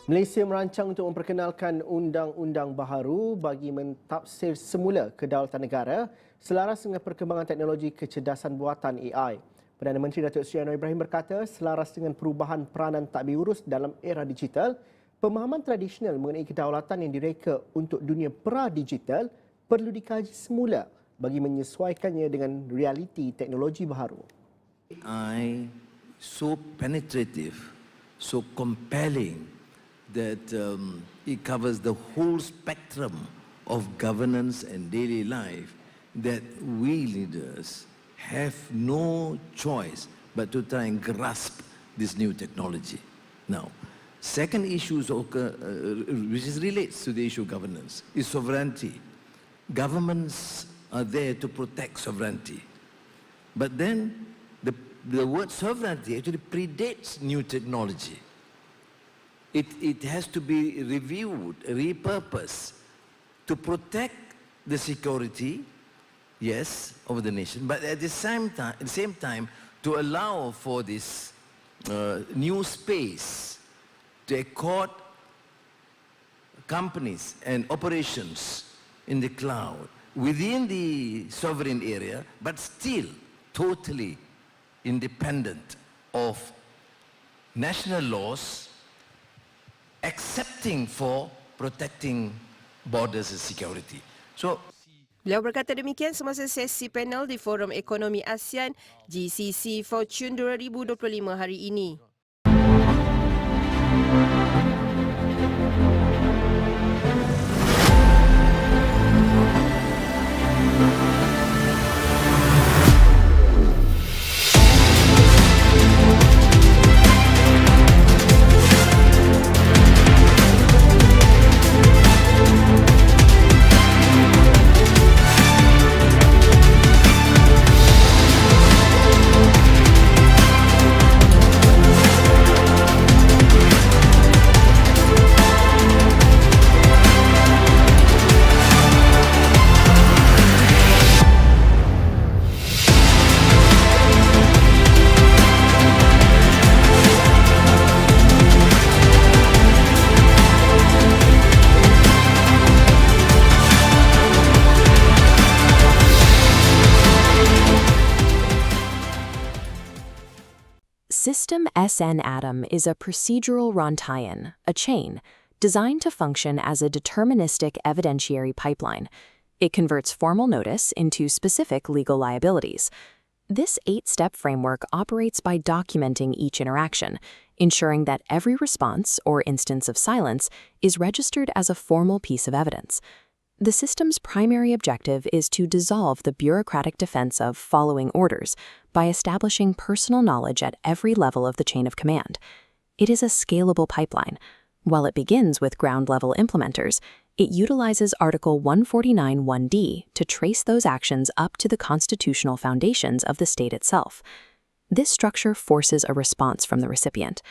Malaysia merancang untuk memperkenalkan undang-undang baharu bagi mentafsir semula kedaulatan negara selaras dengan perkembangan teknologi kecerdasan buatan AI. Perdana Menteri Datuk Seri Anwar Ibrahim berkata, selaras dengan perubahan peranan tadbir urus dalam era digital, pemahaman tradisional mengenai kedaulatan yang direka untuk dunia pra-digital perlu dikaji semula bagi menyesuaikannya dengan realiti teknologi baharu. AI so penetrative, so compelling that it covers the whole spectrum of governance and daily life, that we leaders have no choice but to try and grasp this new technology. Now, second issue which relates to the issue of governance is sovereignty. Governments are there to protect sovereignty. But then the word sovereignty actually predates new technology. It has to be reviewed, repurposed to protect the security, yes, of the nation, but at the same time to allow for this new space to accord companies and operations in the cloud within the sovereign area, but still totally independent of national laws, accepting for protecting borders and security. So, beliau berkata demikian semasa sesi panel di Forum Ekonomi ASEAN GCC Fortune 2025 hari ini. Sistem SN Adam is a procedural rantaian, a chain, designed to function as a deterministic evidentiary pipeline. It converts formal notice into specific legal liabilities. This 8-step framework operates by documenting each interaction, ensuring that every response or instance of silence is registered as a formal piece of evidence. The system's primary objective is to dissolve the bureaucratic defense of following orders by establishing personal knowledge at every level of the chain of command. It is a scalable pipeline. While it begins with ground-level implementers, it utilizes Article 149(1)d to trace those actions up to the constitutional foundations of the state itself. This structure forces a response from the recipient.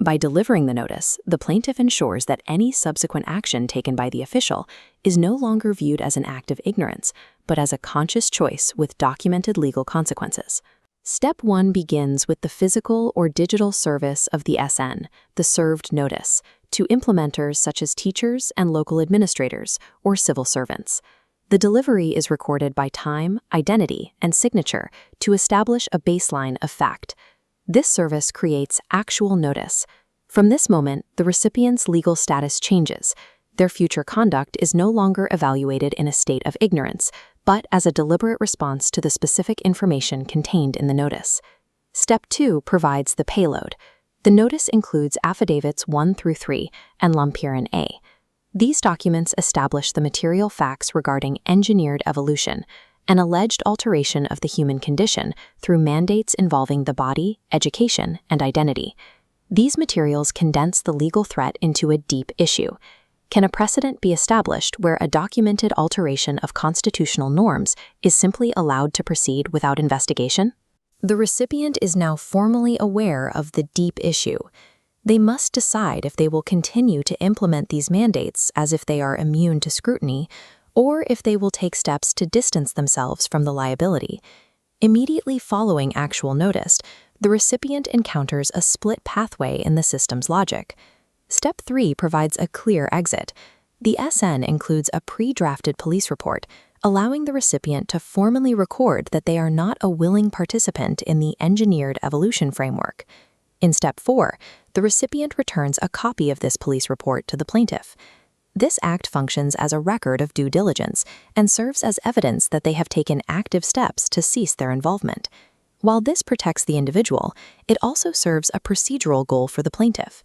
By delivering the notice, the plaintiff ensures that any subsequent action taken by the official is no longer viewed as an act of ignorance, but as a conscious choice with documented legal consequences. Step 1 begins with the physical or digital service of the SN, the served notice, to implementers such as teachers and local administrators or civil servants. The delivery is recorded by time, identity, and signature to establish a baseline of fact. This service creates actual notice. From this moment, the recipient's legal status changes. Their future conduct is no longer evaluated in a state of ignorance, but as a deliberate response to the specific information contained in the notice. Step 2 provides the payload. The notice includes affidavits 1 through 3 and Lampiran A. These documents establish the material facts regarding engineered evolution, an alleged alteration of the human condition through mandates involving the body, education, and identity. These materials condense the legal threat into a deep issue. Can a precedent be established where a documented alteration of constitutional norms is simply allowed to proceed without investigation? The recipient is now formally aware of the deep issue. They must decide if they will continue to implement these mandates as if they are immune to scrutiny, or if they will take steps to distance themselves from the liability. Immediately following actual notice, the recipient encounters a split pathway in the system's logic. Step 3 provides a clear exit. The SN includes a pre-drafted police report, allowing the recipient to formally record that they are not a willing participant in the engineered evolution framework. In Step 4, the recipient returns a copy of this police report to the plaintiff. This act functions as a record of due diligence and serves as evidence that they have taken active steps to cease their involvement. While this protects the individual, it also serves a procedural goal for the plaintiff.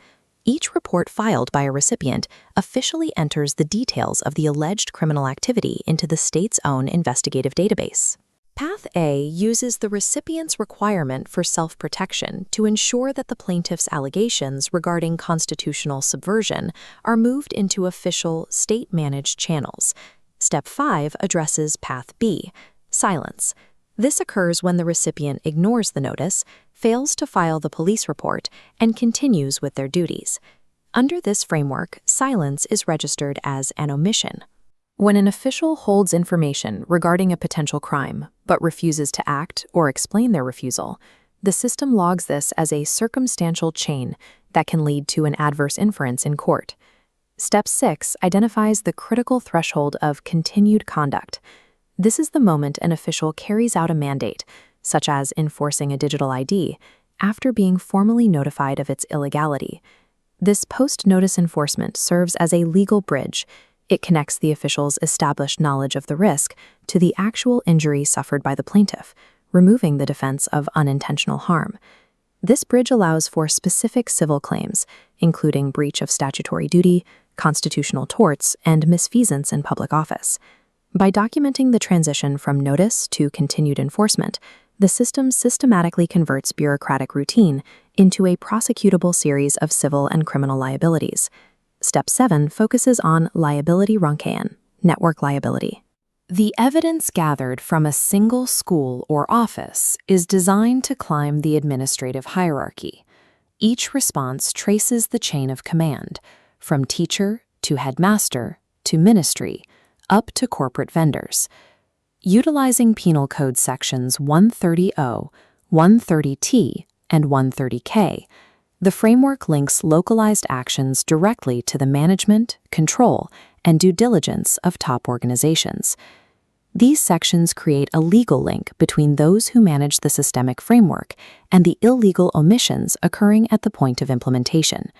Each report filed by a recipient officially enters the details of the alleged criminal activity into the state's own investigative database. Path A uses the recipient's requirement for self-protection to ensure that the plaintiff's allegations regarding constitutional subversion are moved into official, state-managed channels. Step 5 addresses Path B, silence. This occurs when the recipient ignores the notice, fails to file the police report, and continues with their duties. Under this framework, silence is registered as an omission. When an official holds information regarding a potential crime but refuses to act or explain their refusal, the system logs this as a circumstantial chain that can lead to an adverse inference in court. Step 6 identifies the critical threshold of continued conduct. This is the moment an official carries out a mandate, such as enforcing a digital ID, after being formally notified of its illegality. This post-notice enforcement serves as a legal bridge. It connects the official's established knowledge of the risk to the actual injury suffered by the plaintiff, removing the defense of unintentional harm. This bridge allows for specific civil claims, including breach of statutory duty, constitutional torts, and misfeasance in public office. By documenting the transition from notice to continued enforcement, the system systematically converts bureaucratic routine into a prosecutable series of civil and criminal liabilities. Step 7 focuses on liability rantaian, network liability. The evidence gathered from a single school or office is designed to climb the administrative hierarchy. Each response traces the chain of command, from teacher to headmaster to ministry, up to corporate vendors. Utilizing Penal Code Sections 130O, 130T, and 130K, the framework links localized actions directly to the management, control, and due diligence of top organizations. These sections create a legal link between those who manage the systemic framework and the illegal omissions occurring at the point of implementation.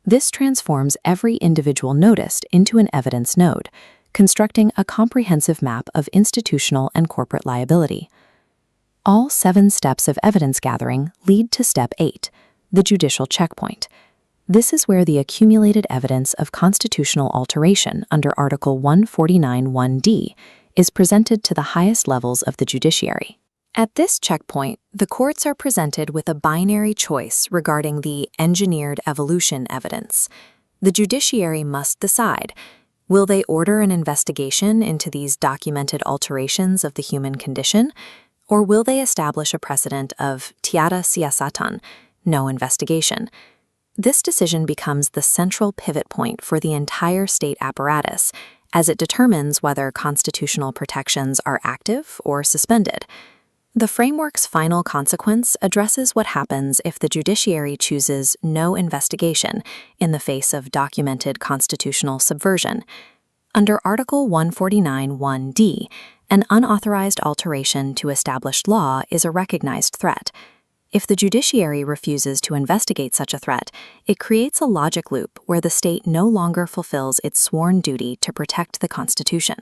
This transforms every individual noticed into an evidence node, constructing a comprehensive map of institutional and corporate liability. All 7 steps of evidence gathering lead to Step 8, the judicial checkpoint. This is where the accumulated evidence of constitutional alteration under Article 149(1)d is presented to the highest levels of the judiciary. At this checkpoint, the courts are presented with a binary choice regarding the engineered evolution evidence. The judiciary must decide: will they order an investigation into these documented alterations of the human condition, or will they establish a precedent of tiada siasatan, no investigation? This decision becomes the central pivot point for the entire state apparatus, as it determines whether constitutional protections are active or suspended. The framework's final consequence addresses what happens if the judiciary chooses no investigation in the face of documented constitutional subversion. Under Article 149(1)d, an unauthorized alteration to established law is a recognized threat. If the judiciary refuses to investigate such a threat, it creates a logic loop where the state no longer fulfills its sworn duty to protect the Constitution.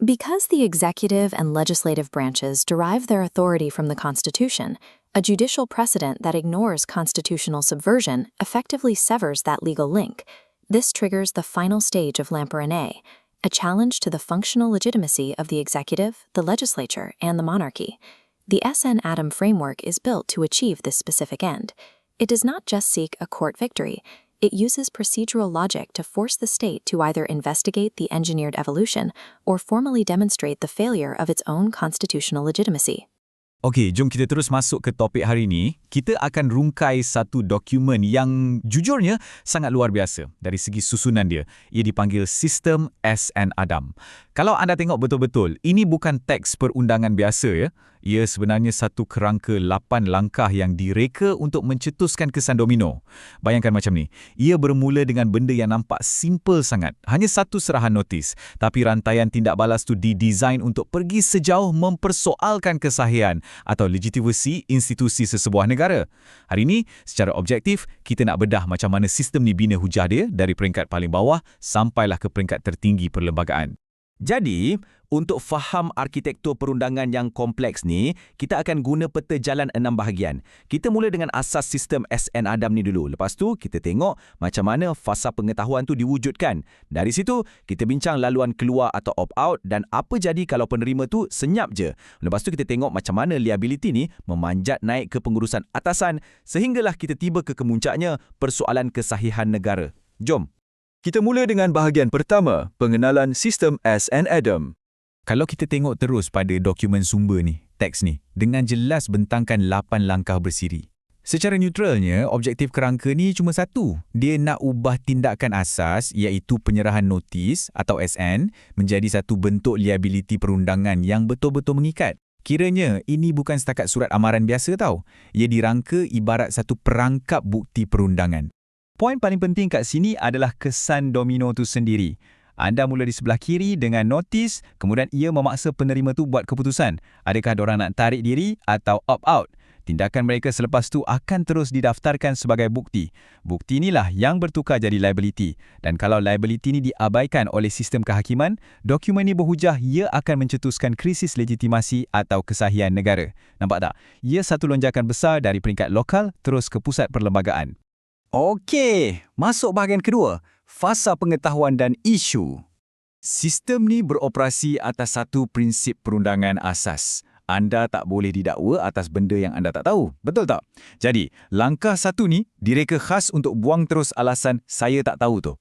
Because the executive and legislative branches derive their authority from the Constitution, a judicial precedent that ignores constitutional subversion effectively severs that legal link. This triggers the final stage of Lampiran A challenge to the functional legitimacy of the executive, the legislature, and the monarchy. The SN Adam framework is built to achieve this specific end. It does not just seek a court victory. It uses procedural logic to force the state to either investigate the engineered evolution or formally demonstrate the failure of its own constitutional legitimacy. Okey, jom kita terus masuk ke topik hari ini. Kita akan rungkai satu dokumen yang jujurnya sangat luar biasa dari segi susunan dia. Ia dipanggil Sistem SN Adam. Kalau anda tengok betul-betul, ini bukan teks perundangan biasa ya. Ia sebenarnya satu kerangka 8 langkah yang direka untuk mencetuskan kesan domino. Bayangkan macam ni, ia bermula dengan benda yang nampak simple sangat, hanya satu serahan notis, tapi rantaian tindak balas tu didesain untuk pergi sejauh mempersoalkan kesahihan atau legitimacy institusi sesebuah negara. Hari ini, secara objektif, kita nak bedah macam mana sistem ni bina hujah dia dari peringkat paling bawah sampailah ke peringkat tertinggi perlembagaan. Jadi, untuk faham arkitektur perundangan yang kompleks ni, kita akan guna peta jalan 6 bahagian. Kita mula dengan asas sistem SN Adam ni dulu. Lepas tu, kita tengok macam mana fasa pengetahuan tu diwujudkan. Dari situ, kita bincang laluan keluar atau opt-out dan apa jadi kalau penerima tu senyap je. Lepas tu, kita tengok macam mana liability ni memanjat naik ke pengurusan atasan sehinggalah kita tiba ke kemuncaknya persoalan kesahihan negara. Jom! Kita mula dengan bahagian pertama, pengenalan sistem SN Adam. Kalau kita tengok terus pada dokumen sumber ni, teks ni, dengan jelas bentangkan 8 langkah bersiri. Secara neutralnya, objektif kerangka ni cuma satu. Dia nak ubah tindakan asas iaitu penyerahan notis atau SN menjadi satu bentuk liability perundangan yang betul-betul mengikat. Kiranya, ini bukan setakat surat amaran biasa tau. Ia dirangka ibarat satu perangkap bukti perundangan. Poin paling penting kat sini adalah kesan domino tu sendiri. Anda mula di sebelah kiri dengan notis, kemudian ia memaksa penerima tu buat keputusan. Adakah diorang nak tarik diri atau opt-out? Tindakan mereka selepas tu akan terus didaftarkan sebagai bukti. Bukti inilah yang bertukar jadi liability. Dan kalau liability ini diabaikan oleh sistem kehakiman, dokumen ini berhujah ia akan mencetuskan krisis legitimasi atau kesahihan negara. Nampak tak? Ia satu lonjakan besar dari peringkat lokal terus ke pusat perlembagaan. Okey, masuk bahagian kedua, fasa pengetahuan dan isu. Sistem ni beroperasi atas satu prinsip perundangan asas. Anda tak boleh didakwa atas benda yang anda tak tahu. Betul tak? Jadi, langkah satu ni direka khas untuk buang terus alasan saya tak tahu tu.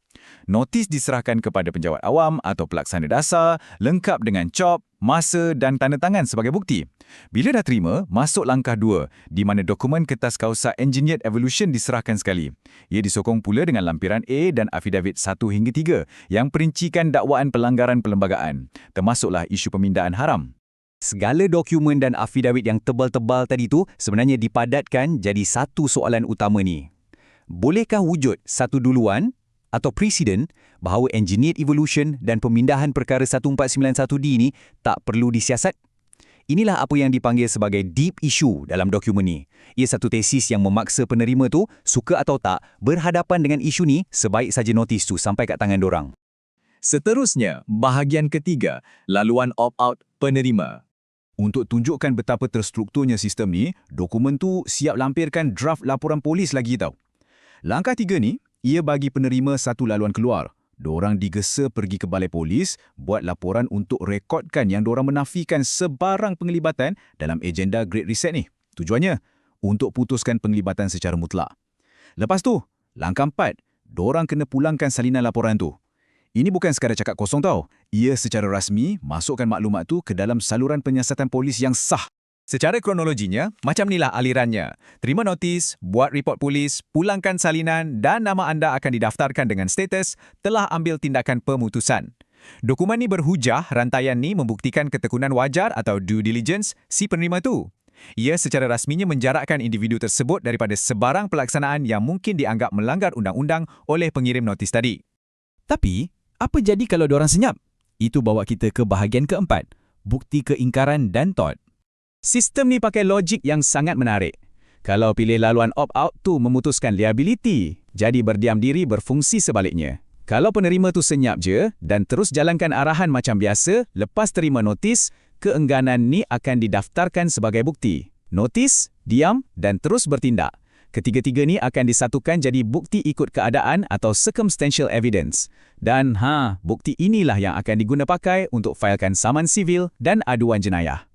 Notis diserahkan kepada penjawat awam atau pelaksana dasar, lengkap dengan cop, masa dan tanda tangan sebagai bukti. Bila dah terima, masuk langkah 2, di mana dokumen Kertas Kausa Engineered Evolution diserahkan sekali. Ia disokong pula dengan Lampiran A dan afidavit 1 hingga 3 yang perincikan dakwaan pelanggaran perlembagaan, termasuklah isu pemindahan haram. Segala dokumen dan afidavit yang tebal-tebal tadi tu sebenarnya dipadatkan jadi satu soalan utama ni. Bolehkah wujud satu duluan atau presiden bahawa Engineered Evolution dan pemindahan Perkara 1491D ni tak perlu disiasat? Inilah apa yang dipanggil sebagai deep issue dalam dokumen ni. Ia satu tesis yang memaksa penerima tu, suka atau tak, berhadapan dengan isu ni sebaik saja notis tu sampai kat tangan dorang. Seterusnya, bahagian ketiga, laluan opt-out penerima. Untuk tunjukkan betapa terstrukturnya sistem ni, dokumen tu siap lampirkan draft laporan polis lagi tau. Langkah 3 ni, ia bagi penerima satu laluan keluar. Diorang digesa pergi ke balai polis, buat laporan untuk rekodkan yang diorang menafikan sebarang penglibatan dalam agenda Great Reset ni. Tujuannya, untuk putuskan penglibatan secara mutlak. Lepas tu, langkah 4, diorang kena pulangkan salinan laporan tu. Ini bukan sekadar cakap kosong tau. Ia secara rasmi masukkan maklumat tu ke dalam saluran penyiasatan polis yang sah. Secara kronologinya, macam inilah alirannya. Terima notis, buat report polis, pulangkan salinan dan nama anda akan didaftarkan dengan status telah ambil tindakan pemutusan. Dokumen ni berhujah rantaian ni membuktikan ketekunan wajar atau due diligence si penerima tu. Ia secara rasminya menjarakkan individu tersebut daripada sebarang pelaksanaan yang mungkin dianggap melanggar undang-undang oleh pengirim notis tadi. Tapi, apa jadi kalau diorang senyap? Itu bawa kita ke bahagian keempat, bukti keingkaran dan TORT. Sistem ni pakai logik yang sangat menarik. Kalau pilih laluan opt-out tu memutuskan liability, jadi berdiam diri berfungsi sebaliknya. Kalau penerima tu senyap je dan terus jalankan arahan macam biasa, lepas terima notis, keengganan ni akan didaftarkan sebagai bukti. Notis, diam dan terus bertindak. Ketiga-tiga ni akan disatukan jadi bukti ikut keadaan atau circumstantial evidence. Dan bukti inilah yang akan diguna pakai untuk failkan saman sivil dan aduan jenayah.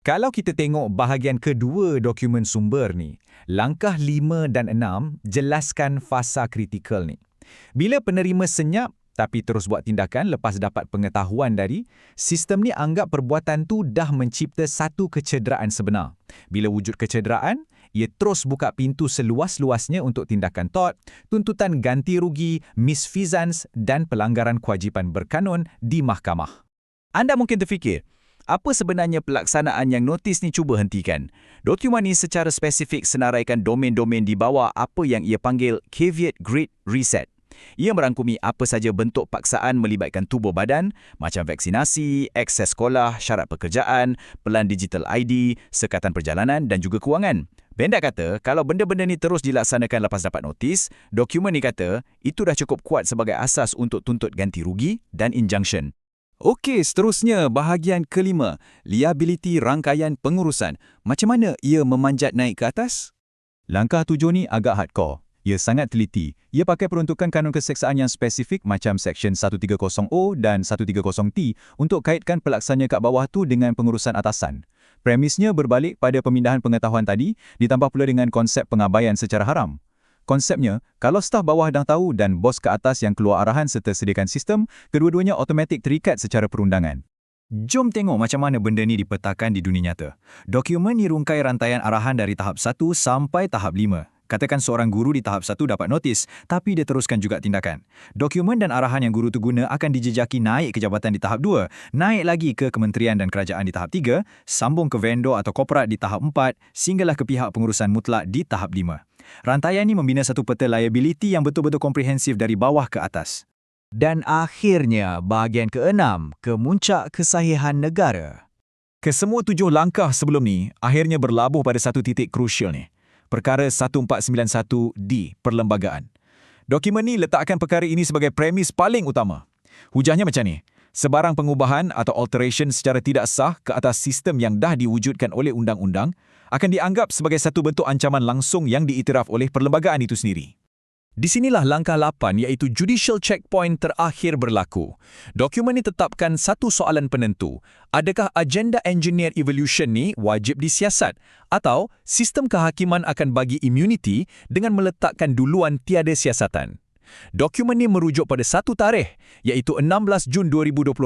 Kalau kita tengok bahagian kedua dokumen sumber ni, langkah 5 dan 6 jelaskan fasa kritikal ni. Bila penerima senyap tapi terus buat tindakan lepas dapat pengetahuan dari, sistem ni anggap perbuatan tu dah mencipta satu kecederaan sebenar. Bila wujud kecederaan, ia terus buka pintu seluas-luasnya untuk tindakan TORT, tuntutan ganti rugi, misfeasance dan pelanggaran kewajipan berkanun di mahkamah. Anda mungkin terfikir, Apa sebenarnya pelaksanaan yang notis ni cuba hentikan? Dokumen ni secara spesifik senaraikan domain-domain di bawah apa yang ia panggil Caveat Great Reset. Ia merangkumi apa saja bentuk paksaan melibatkan tubuh badan, macam vaksinasi, akses sekolah, syarat pekerjaan, pelan digital ID, sekatan perjalanan dan juga kewangan. Pendek kata, kalau benda-benda ni terus dilaksanakan lepas dapat notis, dokumen ni kata itu dah cukup kuat sebagai asas untuk tuntut ganti rugi dan injunction. Okey, seterusnya bahagian kelima, liabiliti rangkaian pengurusan. Macam mana ia memanjat naik ke atas? Langkah 7 ni agak hardcore. Ia sangat teliti. Ia pakai peruntukan kanun keseksaan yang spesifik macam Seksyen 130O dan 130T untuk kaitkan pelaksana kat bawah tu dengan pengurusan atasan. Premisnya berbalik pada pemindahan pengetahuan tadi, ditambah pula dengan konsep pengabaian secara haram. Konsepnya, kalau staf bawah dah tahu dan bos ke atas yang keluar arahan serta sediakan sistem, kedua-duanya automatik terikat secara perundangan. Jom tengok macam mana benda ni dipetakan di dunia nyata. Dokumen ni rungkai rantaian arahan dari tahap 1 sampai tahap 5. Katakan seorang guru di tahap 1 dapat notis, tapi dia teruskan juga tindakan. Dokumen dan arahan yang guru tu guna akan dijejaki naik ke jabatan di tahap 2, naik lagi ke kementerian dan kerajaan di tahap 3, sambung ke vendor atau korporat di tahap 4, sehinggalah ke pihak pengurusan mutlak di tahap 5. Rantaian ini membina satu peta liability yang betul-betul komprehensif dari bawah ke atas. Dan akhirnya, bahagian ke-6, kemuncak kesahihan negara. Kesemua 7 langkah sebelum ni akhirnya berlabuh pada satu titik krusial ni. Perkara 1491D, Perlembagaan. Dokumen ni letakkan perkara ini sebagai premis paling utama. Hujahnya macam ni, sebarang pengubahan atau alteration secara tidak sah ke atas sistem yang dah diwujudkan oleh undang-undang akan dianggap sebagai satu bentuk ancaman langsung yang diiktiraf oleh perlembagaan itu sendiri. Di sinilah langkah 8 iaitu judicial checkpoint terakhir berlaku. Dokumen ini tetapkan satu soalan penentu. Adakah agenda Engineered Evolution ni wajib disiasat? Atau sistem kehakiman akan bagi immunity dengan meletakkan duluan tiada siasatan? Dokumen ini merujuk pada satu tarikh iaitu 16 Jun 2026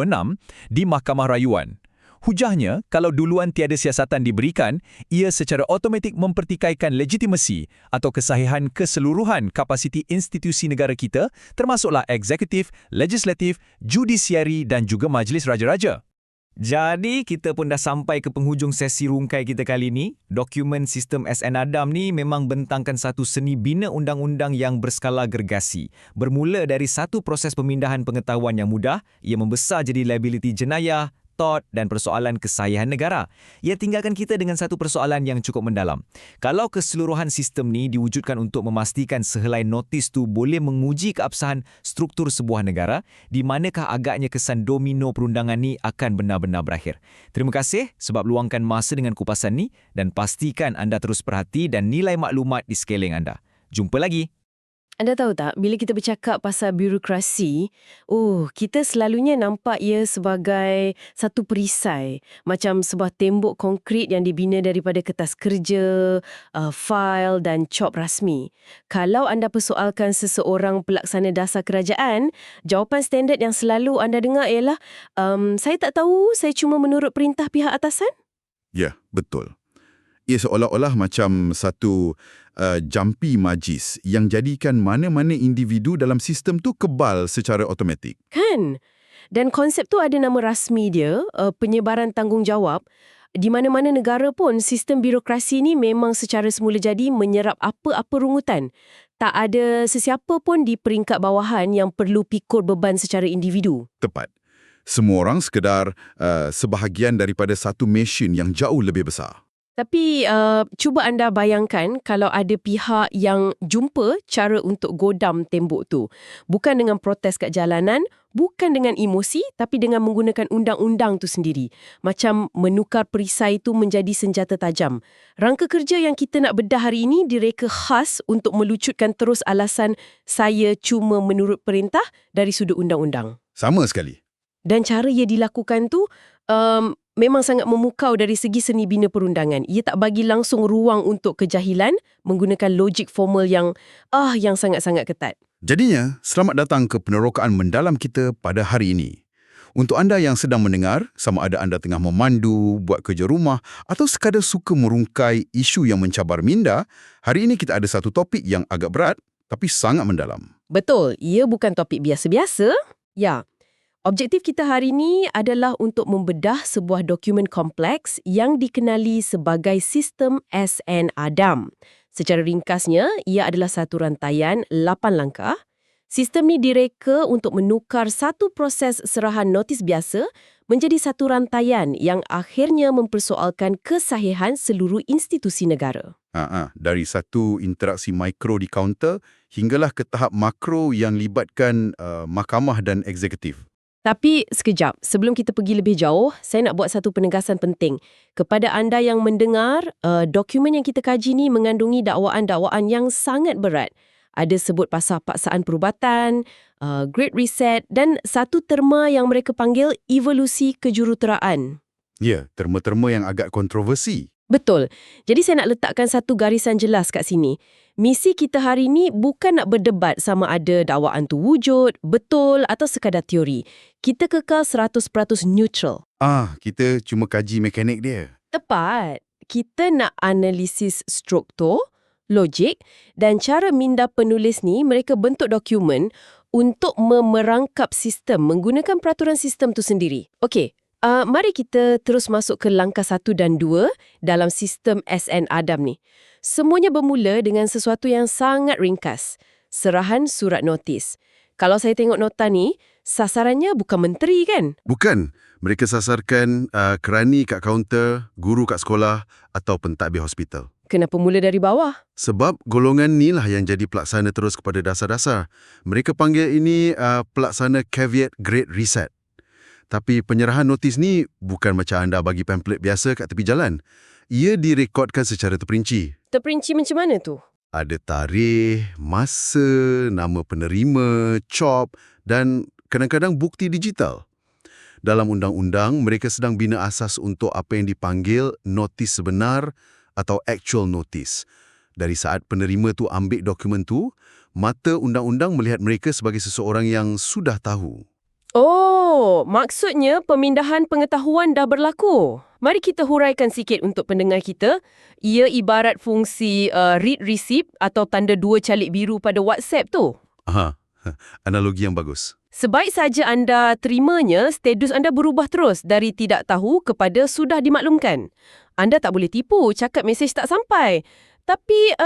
di Mahkamah Rayuan. Hujahnya, kalau duluan tiada siasatan diberikan, ia secara automatik mempertikaikan legitimacy atau kesahihan keseluruhan kapasiti institusi negara kita, termasuklah eksekutif, legislatif, judisiari dan juga majlis raja-raja. Jadi, kita pun dah sampai ke penghujung sesi rungkai kita kali ini. Dokumen Sistem SN Adam ni memang bentangkan satu seni bina undang-undang yang berskala gergasi. Bermula dari satu proses pemindahan pengetahuan yang mudah, ia membesar jadi liabiliti jenayah, TORT dan persoalan kesahihan negara. Ia tinggalkan kita dengan satu persoalan yang cukup mendalam. Kalau keseluruhan sistem ni diwujudkan untuk memastikan sehelai notis tu boleh menguji keabsahan struktur sebuah negara, di manakah agaknya kesan domino perundangan ni akan benar-benar berakhir. Terima kasih sebab luangkan masa dengan kupasan ni dan pastikan anda terus perhati dan nilai maklumat di sekeliling anda. Jumpa lagi. Anda tahu tak, bila kita bercakap pasal birokrasi, kita selalunya nampak ia sebagai satu perisai. Macam sebuah tembok konkrit yang dibina daripada kertas kerja, fail dan cop rasmi. Kalau anda persoalkan seseorang pelaksana dasar kerajaan, jawapan standard yang selalu anda dengar ialah, saya tak tahu, saya cuma menurut perintah pihak atasan. Ya, betul. Ia seolah-olah macam satu jampi majis yang jadikan mana-mana individu dalam sistem tu kebal secara automatik. Kan? Dan konsep tu ada nama rasmi dia, penyebaran tanggungjawab. Di mana-mana negara pun, sistem birokrasi ni memang secara semula jadi menyerap apa-apa rungutan. Tak ada sesiapa pun di peringkat bawahan yang perlu pikul beban secara individu. Tepat. Semua orang sekedar sebahagian daripada satu mesin yang jauh lebih besar. Tapi cuba anda bayangkan kalau ada pihak yang jumpa cara untuk godam tembok tu. Bukan dengan protes kat jalanan, bukan dengan emosi, tapi dengan menggunakan undang-undang tu sendiri. Macam menukar perisai tu menjadi senjata tajam. Rangka kerja yang kita nak bedah hari ini direka khas untuk melucutkan terus alasan saya cuma menurut perintah dari sudut undang-undang. Sama sekali. Dan cara ia dilakukan tu memang sangat memukau dari segi seni bina perundangan. Ia tak bagi langsung ruang untuk kejahilan menggunakan logik formal yang sangat-sangat ketat. Jadinya, selamat datang ke penerokaan mendalam kita pada hari ini. Untuk anda yang sedang mendengar, sama ada anda tengah memandu, buat kerja rumah atau sekadar suka merungkai isu yang mencabar minda, hari ini kita ada satu topik yang agak berat tapi sangat mendalam. Betul, ia bukan topik biasa-biasa. Ya. Objektif kita hari ini adalah untuk membedah sebuah dokumen kompleks yang dikenali sebagai Sistem SN Adam. Secara ringkasnya, ia adalah satu rantaian 8 langkah. Sistem ni direka untuk menukar satu proses serahan notis biasa menjadi satu rantaian yang akhirnya mempersoalkan kesahihan seluruh institusi negara. Dari satu interaksi mikro di kaunter hinggalah ke tahap makro yang libatkan mahkamah dan eksekutif. Tapi sekejap, sebelum kita pergi lebih jauh, saya nak buat satu penegasan penting. Kepada anda yang mendengar, dokumen yang kita kaji ni mengandungi dakwaan-dakwaan yang sangat berat. Ada sebut pasal paksaan perubatan, Great Reset dan satu terma yang mereka panggil evolusi kejuruteraan. Ya, terma-terma yang agak kontroversi. Betul. Jadi saya nak letakkan satu garisan jelas kat sini. Misi kita hari ini bukan nak berdebat sama ada dakwaan tu wujud, betul atau sekadar teori. Kita kekal 100% neutral. Kita cuma kaji mekanik dia. Tepat. Kita nak analisis struktur, logik dan cara minda penulis ni mereka bentuk dokumen untuk memerangkap sistem menggunakan peraturan sistem tu sendiri. Okey. Mari kita terus masuk ke langkah 1 dan 2 dalam Sistem SN Adam ni. Semuanya bermula dengan sesuatu yang sangat ringkas. Serahan surat notis. Kalau saya tengok nota ni, sasarannya bukan menteri kan? Bukan. Mereka sasarkan kerani kat kaunter, guru kat sekolah atau pentadbir hospital. Kenapa mula dari bawah? Sebab golongan ni lah yang jadi pelaksana terus kepada dasar-dasar. Mereka panggil ini pelaksana Caveat Great Reset. Tapi penyerahan notis ni bukan macam anda bagi pamphlet biasa kat tepi jalan. Ia direkodkan secara terperinci. Terperinci macam mana tu? Ada tarikh, masa, nama penerima, COP dan kadang-kadang bukti digital. Dalam undang-undang, mereka sedang bina asas untuk apa yang dipanggil notis sebenar atau actual notice. Dari saat penerima tu ambil dokumen tu, mata undang-undang melihat mereka sebagai seseorang yang sudah tahu. Oh, maksudnya pemindahan pengetahuan dah berlaku. Mari kita huraikan sikit untuk pendengar kita. Ia ibarat fungsi read receipt atau tanda 2 calik biru pada WhatsApp tu. Analogi yang bagus. Sebaik saja anda terimanya, status anda berubah terus dari tidak tahu kepada sudah dimaklumkan. Anda tak boleh tipu, cakap mesej tak sampai. Tapi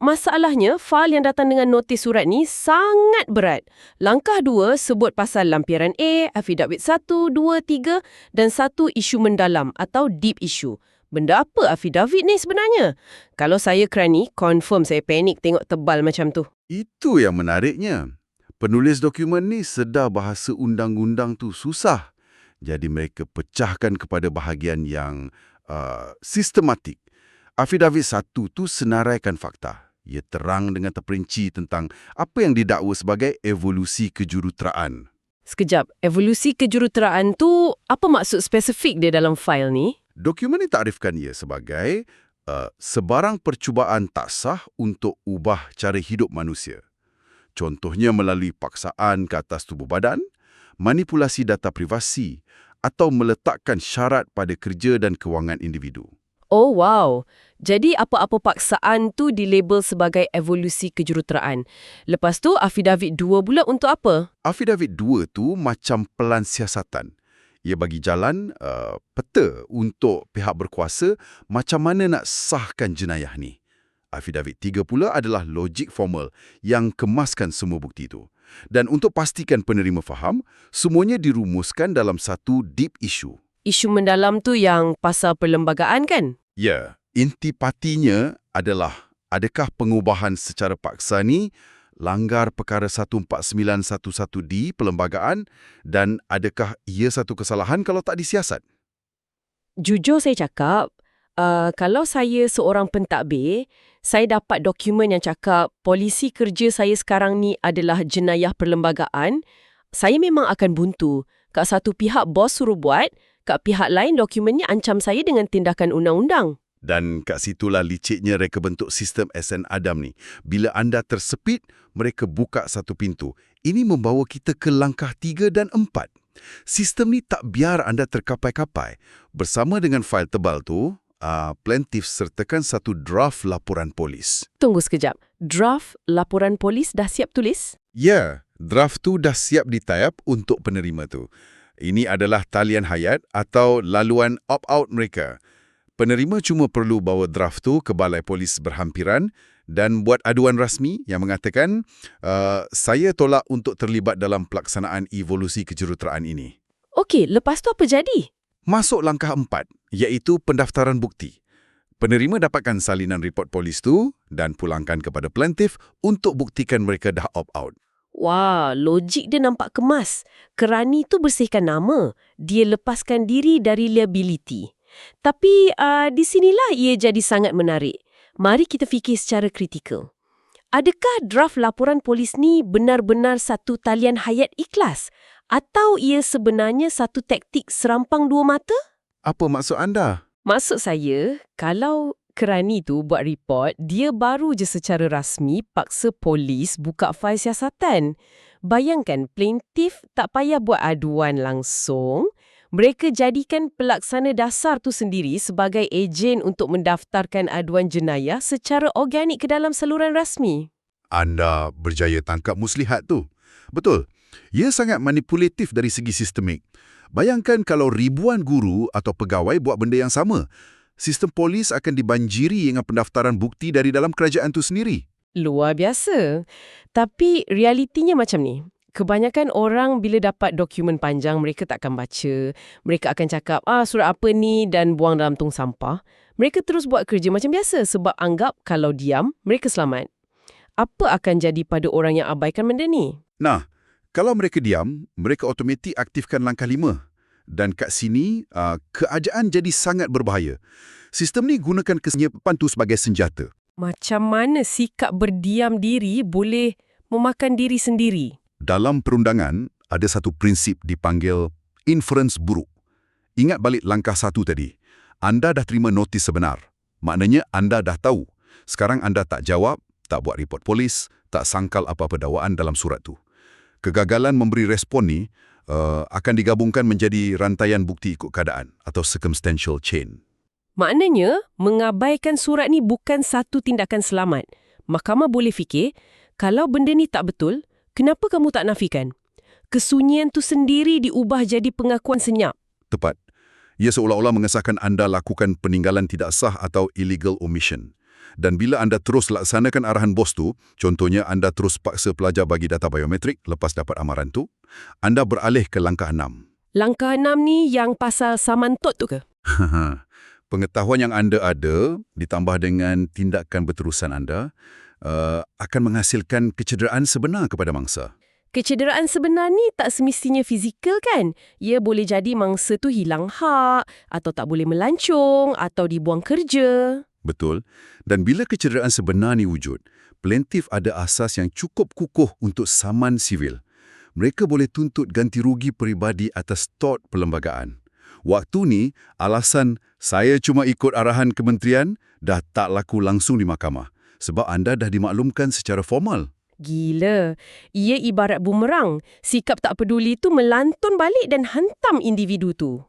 masalahnya, fail yang datang dengan notis surat ni sangat berat. Langkah 2 sebut pasal Lampiran A, affidavit 1, 2, 3 dan 1 isu mendalam atau deep issue. Benda apa affidavit ni sebenarnya? Kalau saya kerani, confirm saya panik tengok tebal macam tu. Itu yang menariknya. Penulis dokumen ni sedar bahasa undang-undang tu susah. Jadi mereka pecahkan kepada bahagian yang sistematik. Affidavit 1 tu senaraikan fakta. Ia terang dengan terperinci tentang apa yang didakwa sebagai evolusi kejuruteraan. Sekejap, evolusi kejuruteraan tu apa maksud spesifik dia dalam fail ni? Dokumen ini takrifkan ia sebagai sebarang percubaan tak sah untuk ubah cara hidup manusia. Contohnya melalui paksaan ke atas tubuh badan, manipulasi data privasi atau meletakkan syarat pada kerja dan kewangan individu. Oh wow, jadi apa-apa paksaan tu dilabel sebagai evolusi kejuruteraan. Lepas tu affidavit 2 pula untuk apa? Affidavit 2 tu macam pelan siasatan. Ia bagi jalan peta untuk pihak berkuasa macam mana nak sahkan jenayah ni. Affidavit 3 pula adalah logik formal yang kemaskan semua bukti itu. Dan untuk pastikan penerima faham, semuanya dirumuskan dalam satu deep issue. Isu mendalam tu yang pasal perlembagaan kan? Ya, intipatinya adalah adakah pengubahan secara paksa ni langgar Perkara 14911D perlembagaan dan adakah ia satu kesalahan kalau tak disiasat? Jujur saya cakap, kalau saya seorang pentadbir, saya dapat dokumen yang cakap polisi kerja saya sekarang ni adalah jenayah perlembagaan, saya memang akan buntu. Kat satu pihak bos suruh buat, kat pihak lain dokumennya ancam saya dengan tindakan undang-undang. Dan kat situlah liciknya reka bentuk Sistem SN Adam ni. Bila anda tersepit, mereka buka satu pintu. Ini membawa kita ke langkah 3 dan 4. Sistem ni tak biar anda terkapai-kapai. Bersama dengan fail tebal tu, plaintiff sertakan satu draft laporan polis. Tunggu sekejap. Draft laporan polis dah siap tulis? Ya, Draft tu dah siap ditayap untuk penerima tu. Ini adalah talian hayat atau laluan opt-out mereka. Penerima cuma perlu bawa draft tu ke Balai Polis berhampiran dan buat aduan rasmi yang mengatakan, saya tolak untuk terlibat dalam pelaksanaan evolusi kejuruteraan ini. Okey, lepas tu apa jadi? Masuk langkah 4, iaitu pendaftaran bukti. Penerima dapatkan salinan report polis tu dan pulangkan kepada plaintiff untuk buktikan mereka dah opt-out. Wah, logik dia nampak kemas. Kerani tu bersihkan nama. Dia lepaskan diri dari liability. Tapi di sinilah ia jadi sangat menarik. Mari kita fikir secara kritikal. Adakah draft laporan polis ni benar-benar satu talian hayat ikhlas? Atau ia sebenarnya satu taktik serampang dua mata? Apa maksud anda? Maksud saya, kalau kerani tu buat report, dia baru je secara rasmi paksa polis buka fail siasatan. Bayangkan plaintiff tak payah buat aduan langsung. Mereka jadikan pelaksana dasar tu sendiri sebagai ejen untuk mendaftarkan aduan jenayah secara organik ke dalam saluran rasmi. Anda berjaya tangkap muslihat tu. Betul. Ia sangat manipulatif dari segi sistemik. Bayangkan kalau ribuan guru atau pegawai buat benda yang sama. Sistem polis akan dibanjiri dengan pendaftaran bukti dari dalam kerajaan tu sendiri. Luar biasa. Tapi realitinya macam ni. Kebanyakan orang bila dapat dokumen panjang, mereka tak akan baca. Mereka akan cakap, surat apa ni dan buang dalam tong sampah. Mereka terus buat kerja macam biasa sebab anggap kalau diam, mereka selamat. Apa akan jadi pada orang yang abaikan benda ni? Nah, kalau mereka diam, mereka automatik aktifkan langkah 5. Dan kat sini, keadaan jadi sangat berbahaya. Sistem ni gunakan kesenyapan tu sebagai senjata. Macam mana sikap berdiam diri boleh memakan diri sendiri? Dalam perundangan, ada satu prinsip dipanggil inference buruk. Ingat balik langkah 1 tadi. Anda dah terima notis sebenar. Maknanya anda dah tahu. Sekarang anda tak jawab, tak buat report polis, tak sangkal apa-apa dakwaan dalam surat tu. Kegagalan memberi respon ni akan digabungkan menjadi rantaian bukti ikut keadaan atau circumstantial chain. Maknanya, mengabaikan surat ni bukan satu tindakan selamat. Mahkamah boleh fikir, kalau benda ni tak betul, kenapa kamu tak nafikan? Kesunyian tu sendiri diubah jadi pengakuan senyap. Tepat. Ia seolah-olah mengesahkan anda lakukan peninggalan tidak sah atau illegal omission. Dan bila anda terus laksanakan arahan bos tu, contohnya anda terus paksa pelajar bagi data biometrik lepas dapat amaran tu, anda beralih ke langkah 6. Langkah 6 ni yang pasal saman TORT tu ke? Pengetahuan yang anda ada ditambah dengan tindakan berterusan anda akan menghasilkan kecederaan sebenar kepada mangsa. Kecederaan sebenar ni tak semestinya fizikal kan? Ia boleh jadi mangsa tu hilang hak, atau tak boleh melancong, atau dibuang kerja. Betul. Dan bila kecederaan sebenar ni wujud, plaintiff ada asas yang cukup kukuh untuk saman sivil. Mereka boleh tuntut ganti rugi peribadi atas tort perlembagaan. Waktu ni, alasan saya cuma ikut arahan kementerian dah tak laku langsung di mahkamah sebab anda dah dimaklumkan secara formal. Gila. Ia ibarat bumerang. Sikap tak peduli tu melantun balik dan hantam individu tu.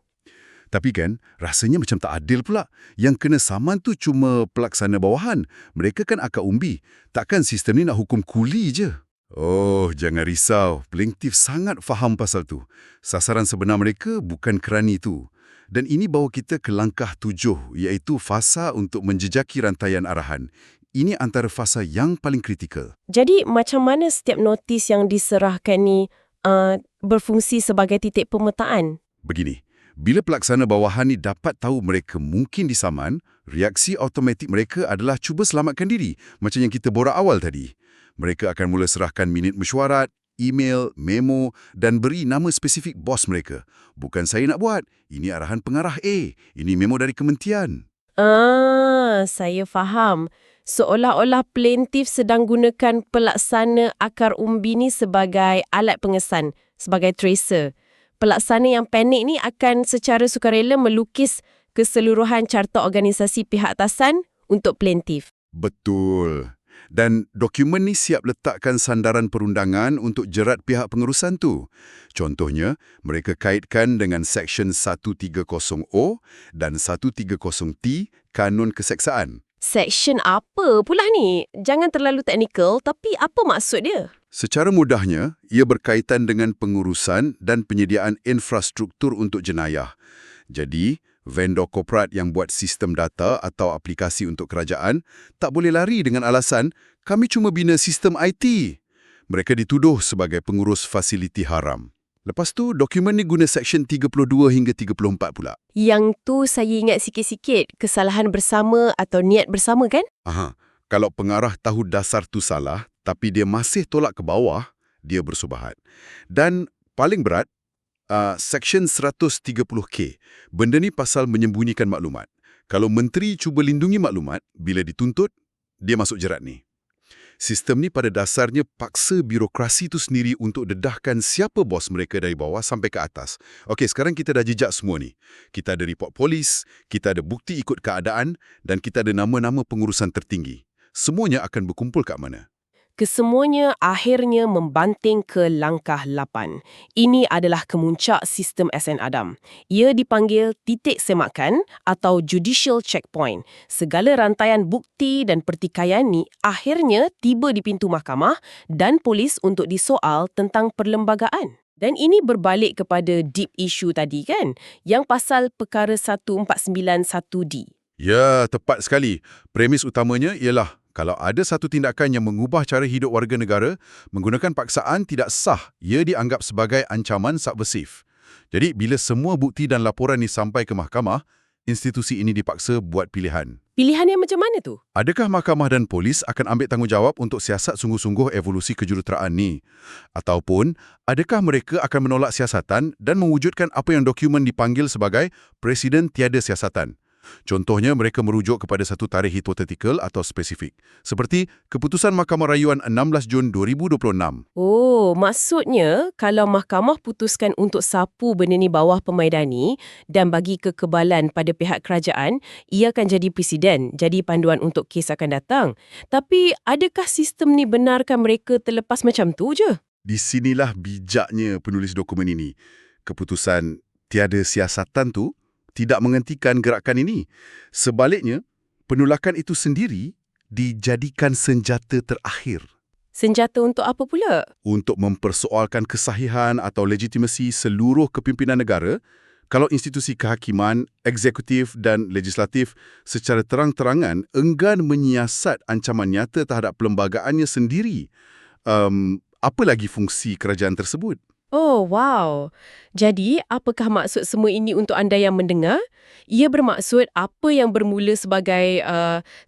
Tapi kan, rasanya macam tak adil pula. Yang kena saman tu cuma pelaksana bawahan. Mereka kan akak umbi. Takkan sistem ni nak hukum kuli je? Oh, jangan risau. Plaintiff sangat faham pasal tu. Sasaran sebenar mereka bukan kerani tu. Dan ini bawa kita ke langkah 7, iaitu fasa untuk menjejaki rantaian arahan. Ini antara fasa yang paling kritikal. Jadi, macam mana setiap notis yang diserahkan ni berfungsi sebagai titik pemetaan? Begini. Bila pelaksana bawahan ni dapat tahu mereka mungkin disaman, reaksi automatik mereka adalah cuba selamatkan diri, macam yang kita borak awal tadi. Mereka akan mula serahkan minit mesyuarat, email, memo dan beri nama spesifik bos mereka. Bukan saya nak buat, ini arahan pengarah A, ini memo dari kementerian. Saya faham. Seolah-olah plaintiff sedang gunakan pelaksana akar umbi ni sebagai alat pengesan, sebagai tracer. Pelaksana yang panik ni akan secara sukarela melukis keseluruhan carta organisasi pihak atasan untuk plaintiff. Betul. Dan dokumen ni siap letakkan sandaran perundangan untuk jerat pihak pengurusan tu. Contohnya, mereka kaitkan dengan Seksyen 130O dan 130T Kanun Keseksaan. Seksyen apa pula ni? Jangan terlalu teknikal, tapi apa maksud dia? Secara mudahnya, ia berkaitan dengan pengurusan dan penyediaan infrastruktur untuk jenayah. Jadi, vendor korporat yang buat sistem data atau aplikasi untuk kerajaan tak boleh lari dengan alasan, kami cuma bina sistem IT. Mereka dituduh sebagai pengurus fasiliti haram. Lepas tu, dokumen ni guna Seksyen 32 hingga 34 pula. Yang tu saya ingat sikit-sikit, kesalahan bersama atau niat bersama kan? Aha, kalau pengarah tahu dasar tu salah, tapi dia masih tolak ke bawah, dia bersubahat. Dan paling berat, Seksyen 130K. Benda ni pasal menyembunyikan maklumat. Kalau menteri cuba lindungi maklumat, bila dituntut, dia masuk jerat ni. Sistem ni pada dasarnya paksa birokrasi tu sendiri untuk dedahkan siapa bos mereka dari bawah sampai ke atas. Okey, sekarang kita dah jejak semua ni. Kita ada report polis, kita ada bukti ikut keadaan, dan kita ada nama-nama pengurusan tertinggi. Semuanya akan berkumpul kat mana? Kesemuanya akhirnya membanting ke langkah 8. Ini adalah kemuncak sistem SN Adam. Ia dipanggil titik semakan atau judicial checkpoint. Segala rantaian bukti dan pertikaian ni akhirnya tiba di pintu mahkamah dan polis untuk disoal tentang perlembagaan. Dan ini berbalik kepada deep issue tadi kan, yang pasal Perkara 1491D. Ya, tepat sekali. Premis utamanya ialah kalau ada satu tindakan yang mengubah cara hidup warga negara, menggunakan paksaan tidak sah, ia dianggap sebagai ancaman subversif. Jadi, bila semua bukti dan laporan ini sampai ke mahkamah, institusi ini dipaksa buat pilihan. Pilihan yang macam mana tu? Adakah mahkamah dan polis akan ambil tanggungjawab untuk siasat sungguh-sungguh evolusi kejuruteraan ni? Ataupun, adakah mereka akan menolak siasatan dan mewujudkan apa yang dokumen dipanggil sebagai Presiden Tiada Siasatan? Contohnya, mereka merujuk kepada satu tarikh hipotetikal atau spesifik, seperti Keputusan Mahkamah Rayuan 16 Jun 2026. Oh, maksudnya kalau mahkamah putuskan untuk sapu benda ni bawah pemaidani dan bagi kekebalan pada pihak kerajaan, ia akan jadi presiden, jadi panduan untuk kes akan datang. Tapi adakah sistem ni benarkan mereka terlepas macam tu je? Di sinilah bijaknya penulis dokumen ini. Keputusan tiada siasatan tu tidak menghentikan gerakan ini. Sebaliknya, penolakan itu sendiri dijadikan senjata terakhir. Senjata untuk apa pula? Untuk mempersoalkan kesahihan atau legitimasi seluruh kepimpinan negara kalau institusi kehakiman, eksekutif dan legislatif secara terang-terangan enggan menyiasat ancaman nyata terhadap perlembagaannya sendiri. Apa lagi fungsi kerajaan tersebut? Oh, wow. Jadi, apakah maksud semua ini untuk anda yang mendengar? Ia bermaksud apa yang bermula sebagai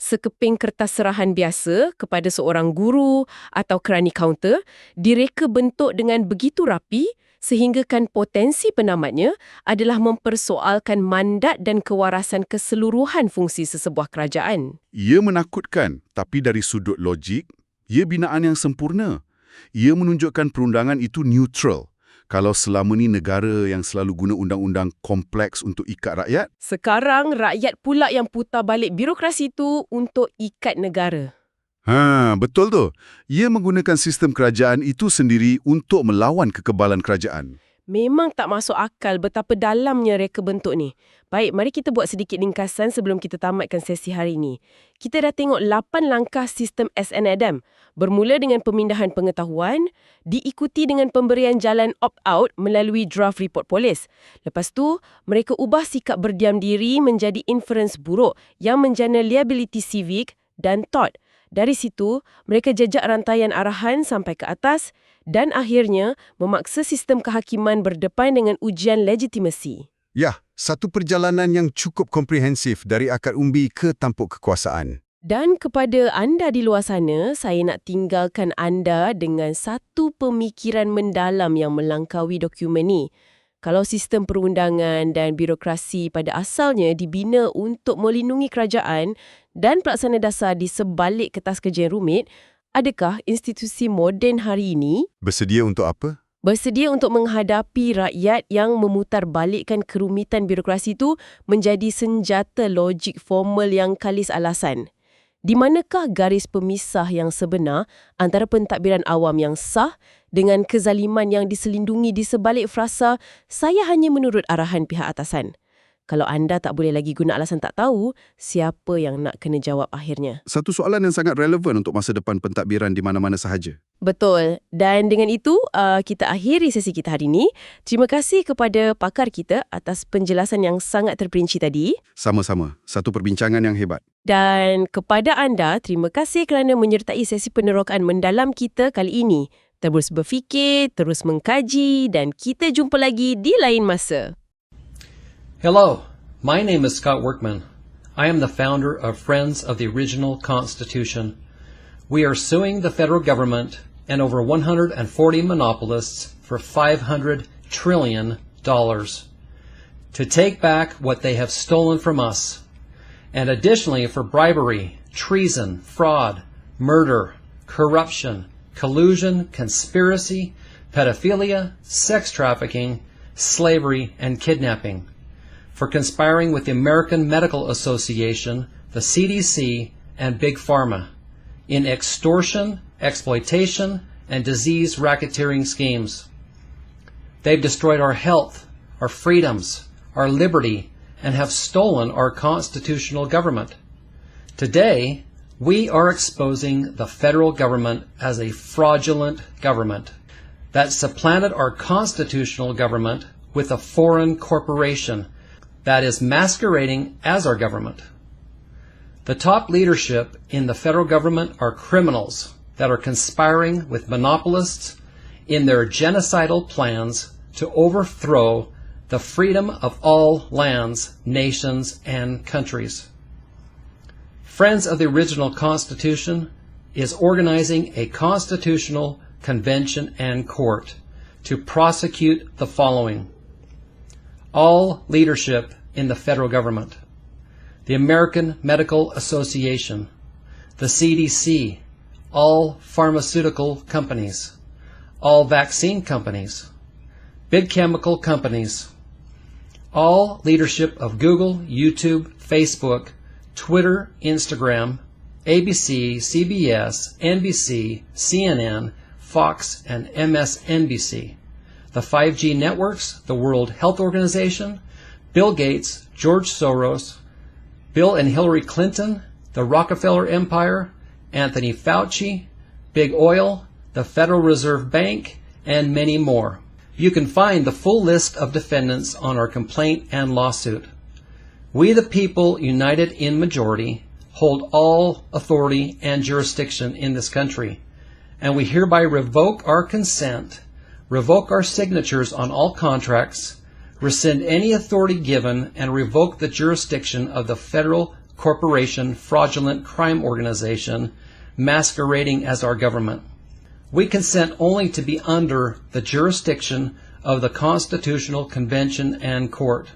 sekeping kertas serahan biasa kepada seorang guru atau kerani kaunter, direka bentuk dengan begitu rapi sehinggakan potensi penamatnya adalah mempersoalkan mandat dan kewarasan keseluruhan fungsi sesebuah kerajaan. Ia menakutkan, tapi dari sudut logik, ia binaan yang sempurna. Ia menunjukkan perundangan itu neutral. Kalau selama ni negara yang selalu guna undang-undang kompleks untuk ikat rakyat, sekarang rakyat pula yang putar balik birokrasi itu untuk ikat negara. Betul tu. Ia menggunakan sistem kerajaan itu sendiri untuk melawan kekebalan kerajaan. Memang tak masuk akal betapa dalamnya reka bentuk ni. Baik, mari kita buat sedikit ringkasan sebelum kita tamatkan sesi hari ini. Kita dah tengok 8 langkah sistem SN Adam. Bermula dengan pemindahan pengetahuan, diikuti dengan pemberian jalan opt-out melalui draft report polis. Lepas tu, mereka ubah sikap berdiam diri menjadi inference buruk yang menjana liability civic dan TORT. Dari situ, mereka jejak rantaian arahan sampai ke atas dan akhirnya memaksa sistem kehakiman berdepan dengan ujian legitimasi. Ya, satu perjalanan yang cukup komprehensif dari akar umbi ke tampuk kekuasaan. Dan kepada anda di luar sana, saya nak tinggalkan anda dengan satu pemikiran mendalam yang melangkaui dokumen ni. Kalau sistem perundangan dan birokrasi pada asalnya dibina untuk melindungi kerajaan dan pelaksana dasar di sebalik kertas kerja yang rumit, adakah institusi moden hari ini bersedia untuk apa? Bersedia untuk menghadapi rakyat yang memutarbalikkan kerumitan birokrasi itu menjadi senjata logik formal yang kalis alasan? Di manakah garis pemisah yang sebenar antara pentadbiran awam yang sah dengan kezaliman yang diselindungi di sebalik frasa saya hanya menurut arahan pihak atasan? Kalau anda tak boleh lagi guna alasan tak tahu, siapa yang nak kena jawab akhirnya? Satu soalan yang sangat relevan untuk masa depan pentadbiran di mana-mana sahaja. Betul. Dan dengan itu, kita akhiri sesi kita hari ini. Terima kasih kepada pakar kita atas penjelasan yang sangat terperinci tadi. Sama-sama. Satu perbincangan yang hebat. Dan kepada anda, terima kasih kerana menyertai sesi penerokaan mendalam kita kali ini. Terus berfikir, terus mengkaji dan kita jumpa lagi di lain masa. Hello, my name is Scott Workman. I am the founder of Friends of the Original Constitution. We are suing the federal government and over 140 monopolists for $500 trillion to take back what they have stolen from us, and additionally for bribery, treason, fraud, murder, corruption, collusion, conspiracy, pedophilia, sex trafficking, slavery, and kidnapping, for conspiring with the American Medical Association, the CDC, and Big Pharma in extortion, exploitation, and disease racketeering schemes. They've destroyed our health, our freedoms, our liberty, and have stolen our constitutional government. Today, we are exposing the federal government as a fraudulent government that supplanted our constitutional government with a foreign corporation that is masquerading as our government. The top leadership in the federal government are criminals that are conspiring with monopolists in their genocidal plans to overthrow the freedom of all lands, nations, and countries. Friends of the Original Constitution is organizing a constitutional convention and court to prosecute the following: all leadership in the federal government, the American Medical Association, the CDC, all pharmaceutical companies, all vaccine companies, big chemical companies, all leadership of Google, YouTube, Facebook, Twitter, Instagram, ABC, CBS, NBC, CNN, Fox, and MSNBC, the 5G networks, the World Health Organization, Bill Gates, George Soros, Bill and Hillary Clinton, the Rockefeller Empire, Anthony Fauci, Big Oil, the Federal Reserve Bank, and many more. You can find the full list of defendants on our complaint and lawsuit. We the people, united in majority, hold all authority and jurisdiction in this country, and we hereby revoke our consent, revoke our signatures on all contracts, rescind any authority given, and revoke the jurisdiction of the federal corporation fraudulent crime organization masquerading as our government. We consent only to be under the jurisdiction of the Constitutional Convention and Court,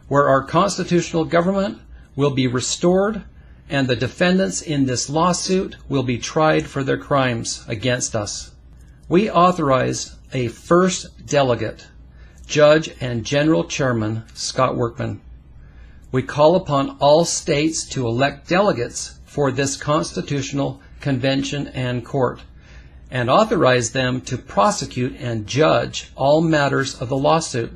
where our constitutional government will be restored and the defendants in this lawsuit will be tried for their crimes against us. We authorize a first delegate, Judge and General Chairman Scott Workman. We call upon all states to elect delegates for this Constitutional Convention and Court, and authorize them to prosecute and judge all matters of the lawsuit,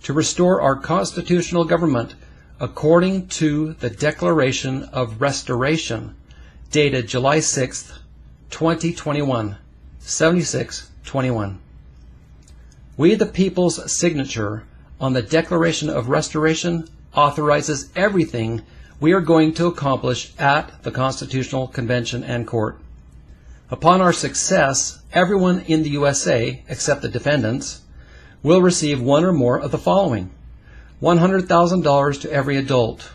to restore our constitutional government according to the Declaration of Restoration, dated July 6, 2021, 7621. We the people's signature on the Declaration of Restoration authorizes everything we are going to accomplish at the Constitutional Convention and Court. Upon our success, everyone in the USA, except the defendants, will receive one or more of the following: $100,000 to every adult,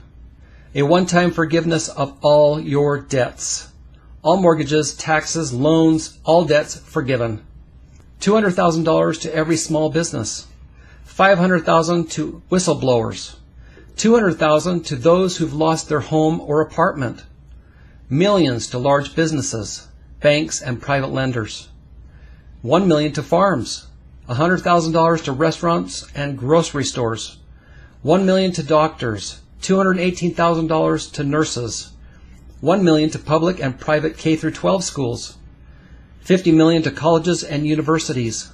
a one-time forgiveness of all your debts, all mortgages, taxes, loans, all debts forgiven, $200,000 to every small business, $500,000 to whistleblowers, $200,000 to those who've lost their home or apartment, millions to large businesses, banks, and private lenders, $1 million to farms, $100,000 to restaurants and grocery stores, $1 million to doctors, $218,000 to nurses, $1 million to public and private K-12 schools, $50 million to colleges and universities,